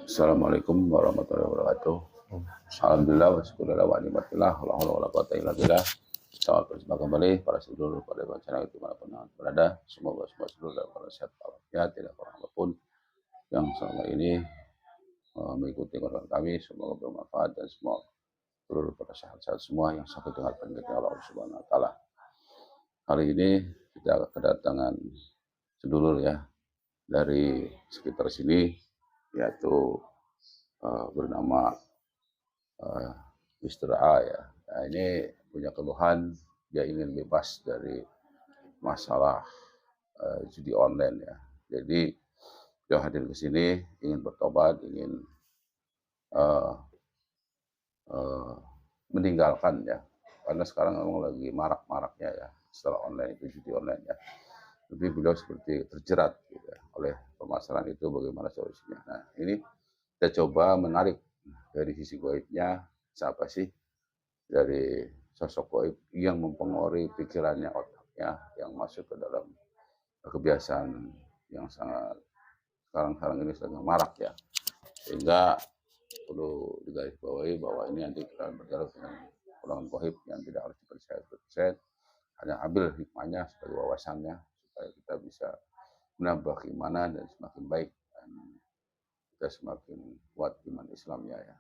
Assalamualaikum warahmatullahi wabarakatuh. Alhamdulillah wa syukurillah wa nikmatillah wa la haula wa la quwata illa billah. Selamat berjumpa kembali para sedulur pada channel dimanapun berada. Semoga semua sedulur dalam keadaan sehat walafiat, tidak kurang apapun yang selama ini mengikuti konten kami. Semoga bermanfaat dan semua sedulur pada sehat-sehat semua yang sakit dengan penyakit Allah Subhanahu wa taala. Hari ini kita kedatangan sedulur ya dari sekitar sini, yaitu bernama Mr. A ya. Nah, ini punya keluhan, dia ingin bebas dari masalah judi online ya. Jadi dia hadir ke sini ingin bertobat, ingin meninggalkan ya. Karena sekarang memang lagi marak-maraknya ya setelah online itu, judi online ya. Tapi beliau seperti terjerat gitu ya, oleh permasalahan itu, bagaimana solusinya. Nah, ini kita coba menarik dari sisi goibnya, siapa sih dari sosok goib yang mempengaruhi pikirannya, otaknya, yang masuk ke dalam kebiasaan yang sangat sekarang ini sedang marak ya. Sehingga perlu digarisbawahi bahwa ini nanti kita berjalan dengan ulangan goib yang tidak harus dipercaya 100%, hanya ambil hikmahnya sebagai wawasannya supaya kita bisa menambah keimanan dan semakin baik dan kita semakin kuat iman Islamnya ya.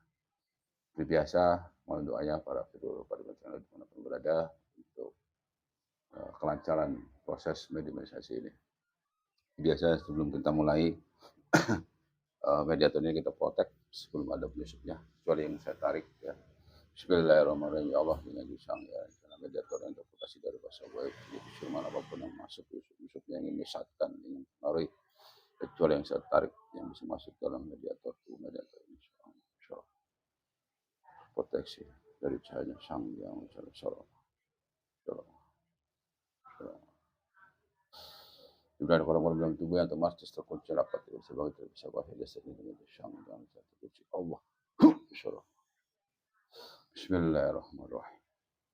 Seperti biasa, mohon doanya para penduduk pada channel dimanapun berada untuk kelancaran proses mediumisasi ini. Biasa sebelum kita mulai mediator ini kita protek sebelum ada penyusupnya, kecuali yang saya tarik ya. Bismillahirrahmanirrahim. Ya Allah, dengan jusang ya, karena mediator yang terputasi dari bahasa goib, jadi firman apapun yang masuk yusupnya ingin menyesatkan, ingin menarik, kecuali yang saya tarik yang bisa masuk dalam mediator ini. Insya Allah proteksi dari cahaya sang yang salam. Ibrahim orang-orang bilang tubuh yang termasuk terkunci rapat sebagai tidak bisa wahid dasarnya dengan sang yang terkunci Allah. Insyaallah. Bismillahirrahmanirrahim.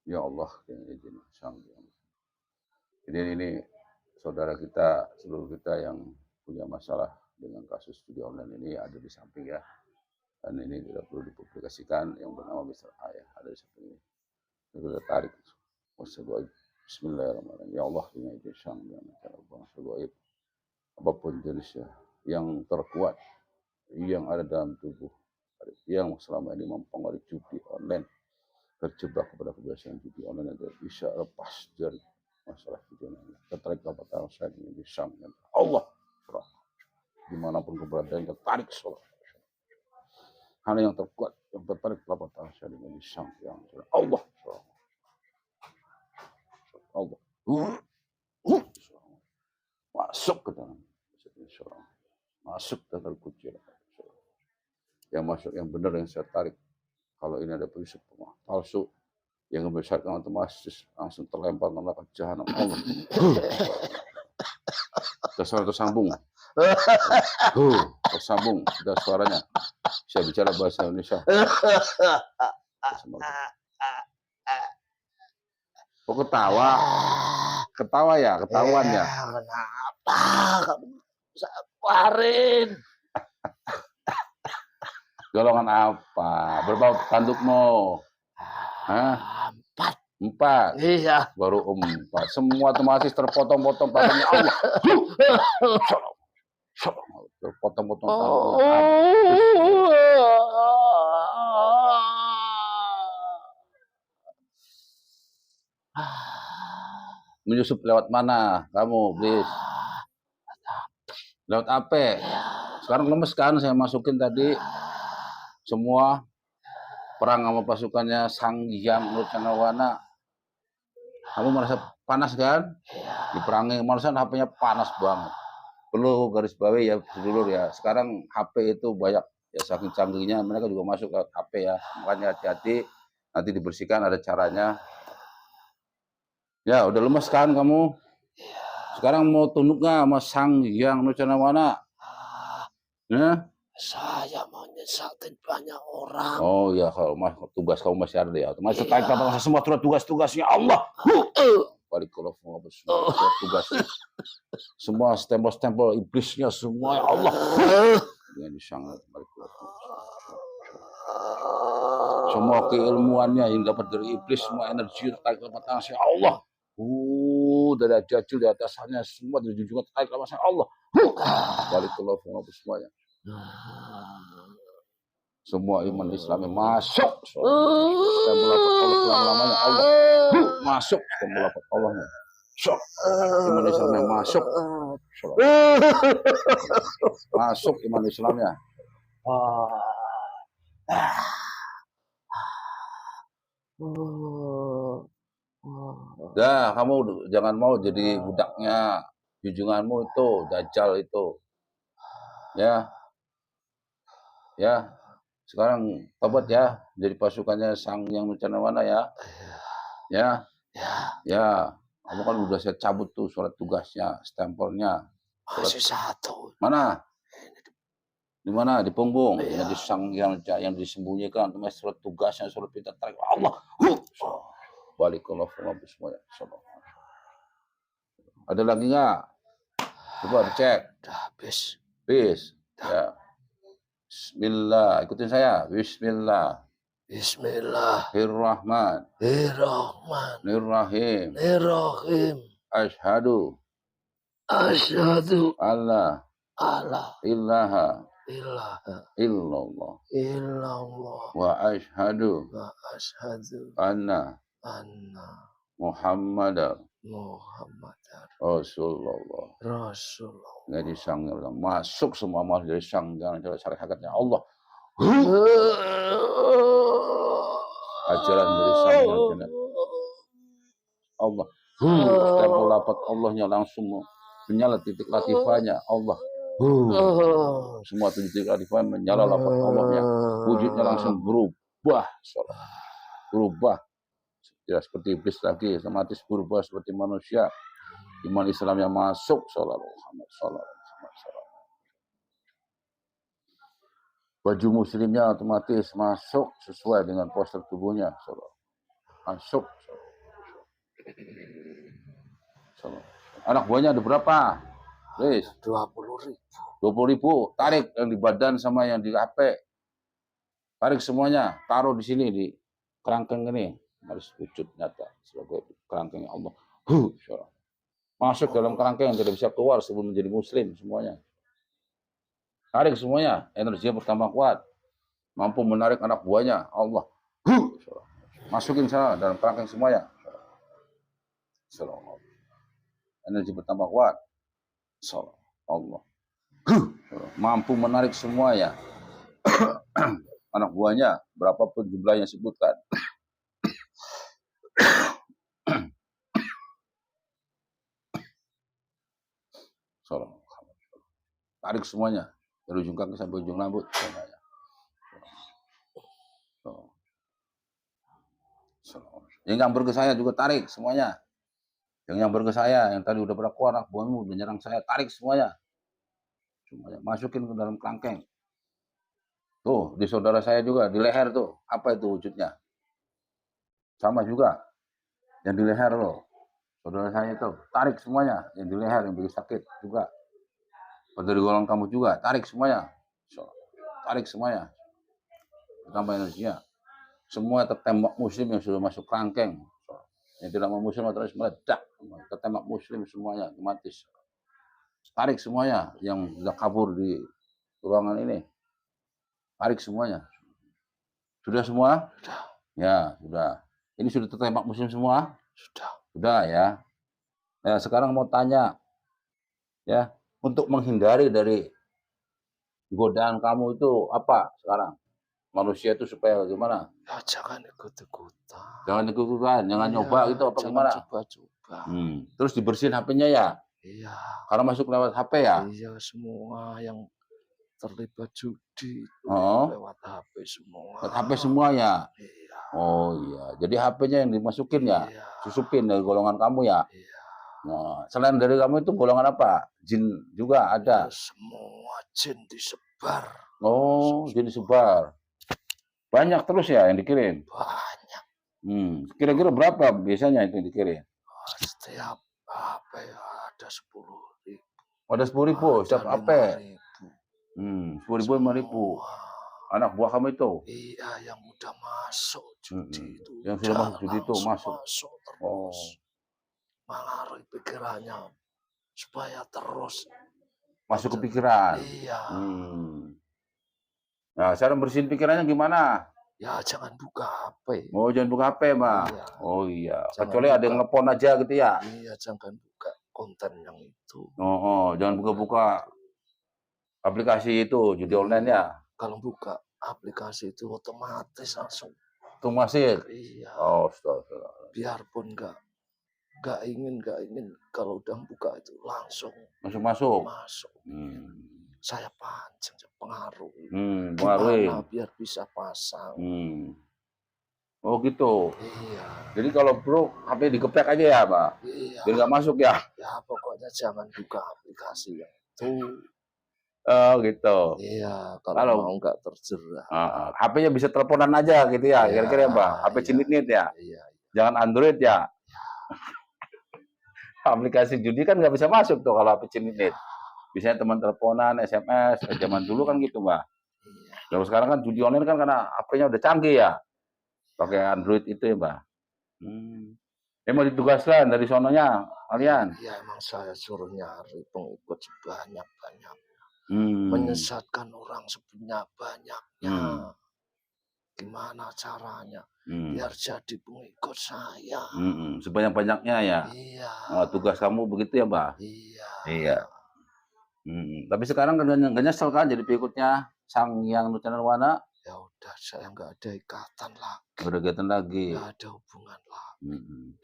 Ya Allah, dengan izin sang yang. Ini saudara kita, seluruh kita yang punya masalah dengan kasus judi online ini ada di samping ya. Dan ini tidak perlu dipublikasikan, yang bernama Mr. A ya, ada di samping ini. Ini kita tarik. Bismillahirrahmanirrahim. Ya Allah, dengan izin sang yang goib, apapun jenisnya yang terkuat yang ada dalam tubuh yang selama ini mempengaruhi judi online, terjebak kepada kebiasaan judi online yang tidak bisa lepas dari masalah judi online. Tertarik dapat saya ingin disangkan Allah, dimanapun keberadaan tertarik sholat. Hal yang terkuat yang tertarik dapat saya ingin disangkan Allah, Allah. Masuk ke dalam masuk ke dalam kunci yang masuk yang benar yang saya tarik. Kalau ini ada penyusup palsu yang membesarkan otomatis langsung terlempar ke neraka jahanam. Allah. Sudah tersambung. Tersambung sudah suaranya. Saya bicara bahasa Indonesia. Oh, ketawa. Ketawa ya, ketahuan ya. Kenapa kamu keluarin? Golongan apa? Berapa tandukmu? Hah? 4. Iya. Baru 4. Semua otomatis terpotong-potong tangannya Allah. Terpotong-potong tangannya. Menyusup lewat mana kamu, please? Lewat apa? Sekarang lemes kan, saya masukin tadi semua perang sama pasukannya Sang Hyang Nurcanawana. Kamu merasa panas kan? Diperangi kemarin HP-nya panas banget. Perlu garis bawahi ya sedulur ya. Sekarang HP itu banyak ya, saking canggihnya mereka juga masuk ke HP ya. Makanya hati-hati, nanti dibersihkan, ada caranya. Ya, udah lemes kan kamu? Sekarang mau tunduk nggak sama Sang Hyang Nurcanawana? Ya? Saya mau nyesatin banyak orang. Oh ya, kalau tugas kamu masih ada ya. Otomatis tertarik pada semua tugas-tugasnya Allah. Balik kalau semua tugas, semua stempel-stempel iblisnya semua ya Allah. Dengan sangat balik Semua keilmuannya yang dapat dari iblis, semua energi terkait kepada tangan Allah. Dari jajil di atasannya semua dari junjungan terkait kepada Allah. Balik ke Allah semuanya. Semua iman Islamnya masuk. Dan melapat Allah selama-lamanya Allah. Masuk dan melapat Allahnya. Sok. Iman Islamnya masuk. Masuk iman Islamnya. Dah, kamu jangan mau jadi budaknya junjunganmu itu, Dajjal itu. Ya. Ya. Sekarang tobat ya, jadi pasukannya Sang Yang Nucanawana ya. Ya. Ya. Kamu kan udah saya cabut tuh surat tugasnya, stempelnya. Masih satu. Mana? Di mana? Di punggung. Jadi Sang yang disembunyikan, surat tugasnya, surat perintah tarik Allah. Balik ke Allah semuanya. Ada lagi nggak? Coba dicek. Udah habis. Ya. Bismillah. Ikutin saya. Bismillah. Bismillahirrahmanirrahim. Asyhadu. Allah. Ilaha. Illallah. Wa asyhadu. Anna. Muhammadar. Rasulullah. Jadi Sang yang masuk semua amal dari Sang jangan cari hakikatnya Allah. Ajaran dari Sang yang Allah. Stempel lapat Allahnya langsung menyala titik latifahnya Allah. Semua titik latifahnya menyala lapat Allahnya. Wujudnya langsung berubah. Berubah. Tidak seperti iblis lagi, otomatis berubah seperti manusia. Iman Islam yang masuk. Baju muslimnya otomatis masuk sesuai dengan poster tubuhnya. Masuk. Anak buahnya ada berapa? 20.000. 20.000. Tarik yang di badan sama yang di HP. Tarik semuanya. Taruh di sini di kerangkeng ini. Harus wujud nyata sebagai kerangkeng Allah. Masuk dalam kerangkeng yang tidak bisa keluar sebelum menjadi muslim semuanya. Tarik semuanya, energinya bertambah kuat. Mampu menarik anak buahnya Allah. Masukin sana dalam kerangkeng semuanya. Energi bertambah kuat. Allah. Mampu menarik semuanya. Anak buahnya berapapun jumlahnya sebutkan. Tarik semuanya dari ujung kaki sampai ujung rambut semuanya. Yang nyamber ke saya juga tarik semuanya. Yang nyamber ke saya, yang tadi udah pernah keluar anak buahmu udah nyerang saya, tarik semuanya. Masukin ke dalam kerangkeng. Tuh, di saudara saya juga di leher tuh, apa itu wujudnya? Sama juga. Yang di leher loh. Saudara saya itu, tarik semuanya. Yang di leher, yang bikin sakit juga. Dari golongan kamu juga, tarik semuanya. Tarik semuanya. Tambah energinya. Semua tertembak muslim yang sudah masuk kerangkeng. Yang tidak mau muslim terus meledak. Tertembak muslim semuanya, otomatis. Tarik semuanya yang sudah kabur di ruangan ini. Tarik semuanya. Sudah semua? Sudah. Ya, sudah. Ini sudah tertembak muslim semua? Sudah. Sudah ya. Nah, sekarang mau tanya. Ya, untuk menghindari dari godaan kamu itu apa sekarang? Manusia itu supaya bagaimana? Ya, jangan ikut-ikutan. Jangan ikut-ikutan, jangan nyoba gitu apa gimana? Coba-coba. Terus dibersihin HP-nya ya? Iya. Karena masuk lewat HP ya? Iya, semua yang terlibat judi lewat HP semua. Lewat HP semua ya? Iya. Oh iya, jadi HP-nya yang dimasukin ya? Iya. Susupin dari golongan kamu ya? Iya. Nah, selain dari kamu itu golongan apa? Jin juga ada? Ya, semua jin disebar. Oh, jin disebar. Banyak terus ya yang dikirim? Banyak. Kira-kira berapa biasanya itu yang dikirim? Setiap HP ada 10.000. Ada 10.000 setiap HP? 10.000, 5.000. anak buah kamu itu? Iya, yang udah masuk judi itu. Yang sudah masuk judi itu Langsung masuk? masuk Oh. terus. Mengaruhi pikirannya supaya terus. Masuk ke pikiran? Iya. Nah, cara bersihin pikirannya gimana? Ya jangan buka HP. Oh, jangan buka HP, Mbak? Iya. Oh iya, Jangan kecuali ada yang buka. nelpon aja gitu ya? Iya, jangan buka konten yang itu. Jangan buka-buka aplikasi itu, judi online ya? Kalau buka aplikasi itu otomatis langsung. Masuk? Iya. Oh, astaga. Biarpun nggak ingin, kalau udah buka itu langsung Masuk? masuk. Saya pancing, pengaruh. Pengaruhi. Gimana biar bisa pasang. Oh gitu. Iya. Jadi kalau perlu HP digepek aja ya, Pak? Iya. Biar nggak masuk ya? Ya pokoknya jangan buka aplikasi yang itu. Oh gitu. Iya, kalau mau nggak terjerat. HP-nya bisa teleponan aja gitu ya, kira-kira ya, Mbak? HP cinit-nit ya? Iya. Jangan Android ya? Aplikasi judi kan nggak bisa masuk tuh kalau HP cinit-nit. Biasanya teman teleponan, SMS, zaman dulu kan gitu, Mbak. Kalau sekarang kan judi online kan karena HP-nya udah canggih ya. Pakai Android itu ya, Mbak. Emang ditugaskan dari sononya kalian? Iya, emang saya suruh nyari pengikut sebanyak-banyaknya. Menyesatkan orang sebanyak-banyaknya. Gimana caranya? Biar jadi pengikut saya. Sebanyak-banyaknya ya? Iya. Tugas kamu begitu ya, Mbak? Iya. Tapi sekarang nggak nyesel kan jadi pengikutnya Sang Hyang Nucanarwana? Ya udah, saya nggak ada ikatan lagi. Nggak ada ikatan lagi. Nggak ada hubungan lagi.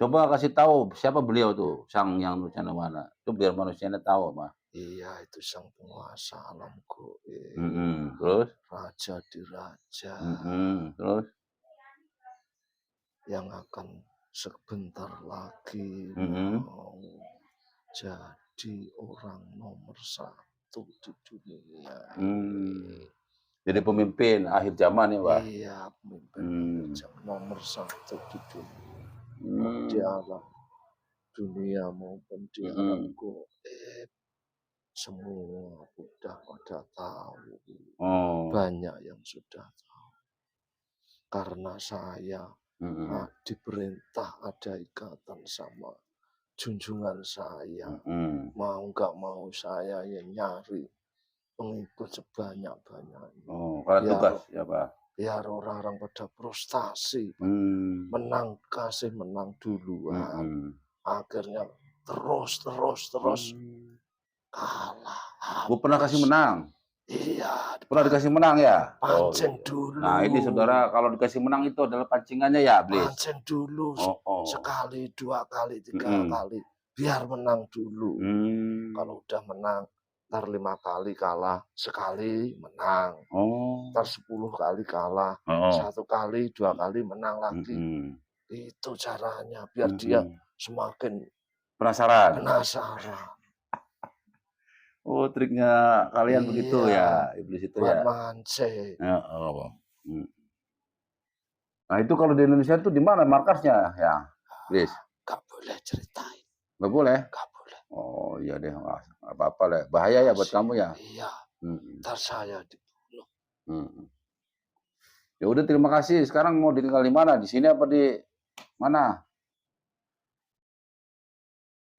Coba kasih tahu siapa beliau tuh Sang Hyang Nucanarwana. Itu biar manusianya tahu, Mbak. Iya, itu sang penguasa alam goib. Terus? Raja di raja. Terus? Yang akan sebentar lagi mau jadi orang nomor 1 di dunia. Jadi pemimpin akhir zaman ya, Pak? Iya, pemimpin akhir zaman nomor 1 di dunia. Di alam dunia maupun di alam goib. Semua udah pada tahu. Banyak yang sudah tahu. Karena saya diperintah ada ikatan sama junjungan saya. Mau nggak mau saya yang nyari pengikut sebanyak-banyaknya. Kalau tugas ya, Pak? Biar orang-orang pada frustasi. Menang duluan. Akhirnya terus kalah. Gue pernah kasih menang. Iya. Pernah dikasih menang ya? Pancing dulu. Nah ini saudara, kalau dikasih menang itu adalah pancingannya ya, Blis? Pancing dulu. Sekali, 2 kali, 3 kali. Biar menang dulu. Kalau udah menang, ntar 5 kali kalah. Sekali menang. Ntar 10 kali kalah. 1 kali, 2 kali menang lagi. Itu caranya. Biar dia semakin penasaran. Oh, triknya kalian begitu ya, iblis itu ya. Buat mancing. Nah itu kalau di Indonesia itu di mana markasnya ya, Iblis? Gak boleh ceritain. Gak boleh? Gak boleh. Oh iya deh, nggak apa-apa deh. Bahaya ya buat kamu ya. Iya. Ntar saya dibunuh. Ya udah, terima kasih. Sekarang mau tinggal di mana? Di sini apa di mana?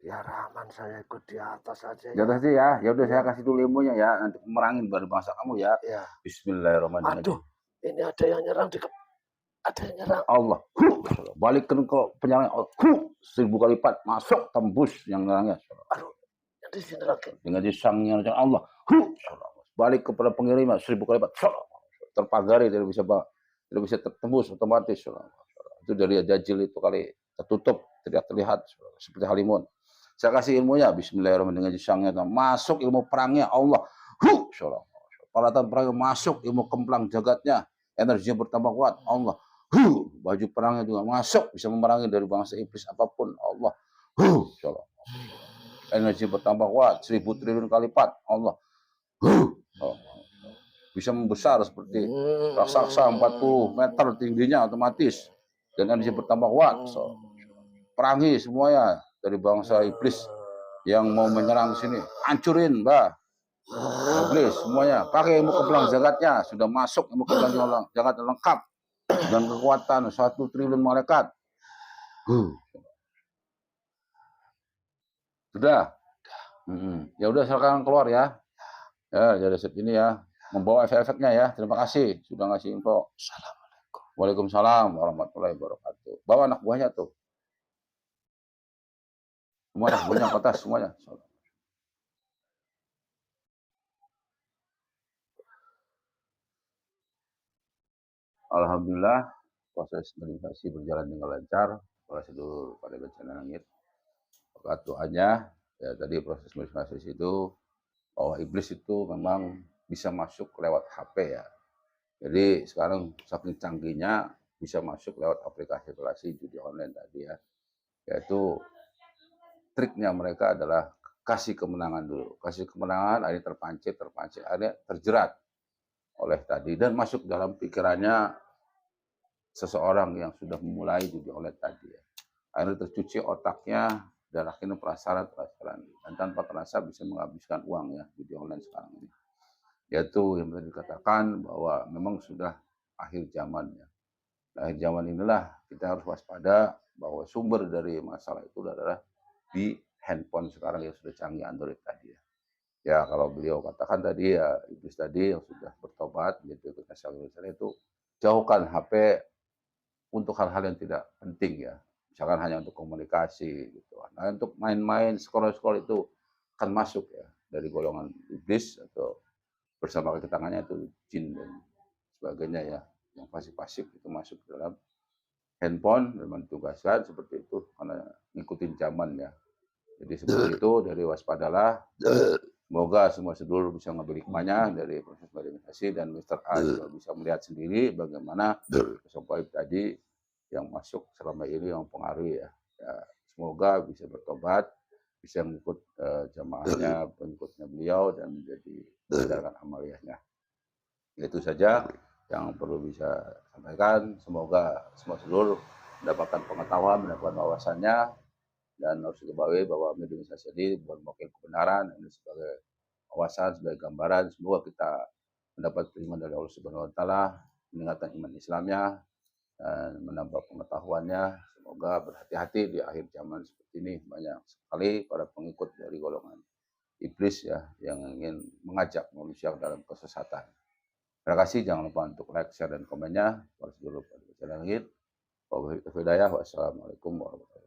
Biar aman, saya ikut di atas aja. Di atas sih ya. Ya udah, saya kasih dulu ilmunya ya. Nanti merangin baru bangsa kamu ya. Iya. Bismillahirrahmanirrahim. Aduh, ini ada yang nyerang ada yang nyerang. Allah. Balikin ke penyerang. 1000 kali lipat masuk tembus yang nyerangnya. Aduh, yang di sini lagi. Dengan disangnya Allah. Balik kepada pengirimnya 1000 kali lipat. Terpagari, tidak bisa tertembus otomatis. Itu dari Dajjal itu kali tertutup, tidak terlihat seperti halimun. Saya kasih ilmunya, bismillahirrahmanirrahim, dengan jisangnya, masuk ilmu perangnya Allah. Peralatan perangnya masuk, ilmu kemplang jagatnya, energinya bertambah kuat Allah. Baju perangnya juga masuk, bisa memerangi dari bangsa iblis apapun Allah. Energi bertambah kuat, 1000 triliun kali lipat Allah. Bisa membesar seperti raksasa 40 meter tingginya otomatis, dan energi bertambah kuat. Perangi semuanya dari bangsa iblis yang mau menyerang sini, hancurin, Mbak. Iblis semuanya pakai ilmu kebelang jagatnya, sudah masuk ilmu kebelang jagat lengkap dan kekuatan 1 triliun malaikat. Sudah. Ya udah silakan keluar ya. Ya, jadi ini ya. Membawa efek-efeknya ya. Terima kasih sudah ngasih info. Assalamualaikum. Waalaikumsalam warahmatullahi wabarakatuh. Bawa anak buahnya tuh. Semua anak buahnya ke atas semuanya. Alhamdulillah proses meditasi berjalan dengan lancar. Prosedur pada bencana langit. Doanya ya tadi proses meditasi itu bahwa iblis itu memang bisa masuk lewat HP ya. Jadi sekarang saking canggihnya bisa masuk lewat aplikasi judi online tadi ya. Yaitu triknya mereka adalah kasih kemenangan dulu. Kasih kemenangan, akhirnya terpancing, akhirnya terjerat oleh tadi. Dan masuk dalam pikirannya seseorang yang sudah memulai judi online tadi ya. Akhirnya tercuci otaknya dan akhirnya penasaran. Dan tanpa terasa bisa menghabiskan uang ya judi online sekarang ini. Yaitu yang tadi dikatakan bahwa memang sudah akhir zaman ya. Akhir zaman inilah kita harus waspada bahwa sumber dari masalah itu adalah di handphone sekarang yang sudah canggih Android tadi ya. Ya kalau beliau katakan tadi ya iblis tadi yang sudah bertobat gitu itu jauhkan HP untuk hal-hal yang tidak penting ya. Misalkan hanya untuk komunikasi gitu. Nah untuk main-main scroll-scroll itu akan masuk ya dari golongan iblis atau bersama kaki tangannya itu jin dan sebagainya ya yang pasif-pasif itu masuk dalam handphone dan mentugaskan seperti itu karena ngikutin zaman ya. Jadi seperti itu dari waspadalah. Semoga semua sedulur bisa mengambil hikmahnya dari proses meditasi dan Mr. A juga bisa melihat sendiri bagaimana sosok gaib tadi yang masuk selama ini yang mempengaruhi ya. Semoga bisa bertobat, bisa mengikut jamaahnya, pengikutnya beliau dan menjadi menjalankan amaliyahnya. Itu saja yang perlu bisa sampaikan. Semoga semua seluruh mendapatkan pengetahuan, mendapatkan wawasannya, dan harus diketahui bahwa mediumisasi ini bukan mewakili kebenaran, ini sebagai wawasan, sebagai gambaran. Semoga kita mendapat kiriman dari Allah Subhanahu Wa Taala, meningkatkan iman Islamnya, dan menambah pengetahuannya. Semoga berhati-hati di akhir zaman seperti ini. Banyak sekali para pengikut dari golongan iblis ya yang ingin mengajak manusia dalam kesesatan. Terima kasih, jangan lupa untuk like, share, dan komennya. Wassalamualaikum warahmatullahi wabarakatuh. Wassalamualaikum warahmatullahi wabarakatuh.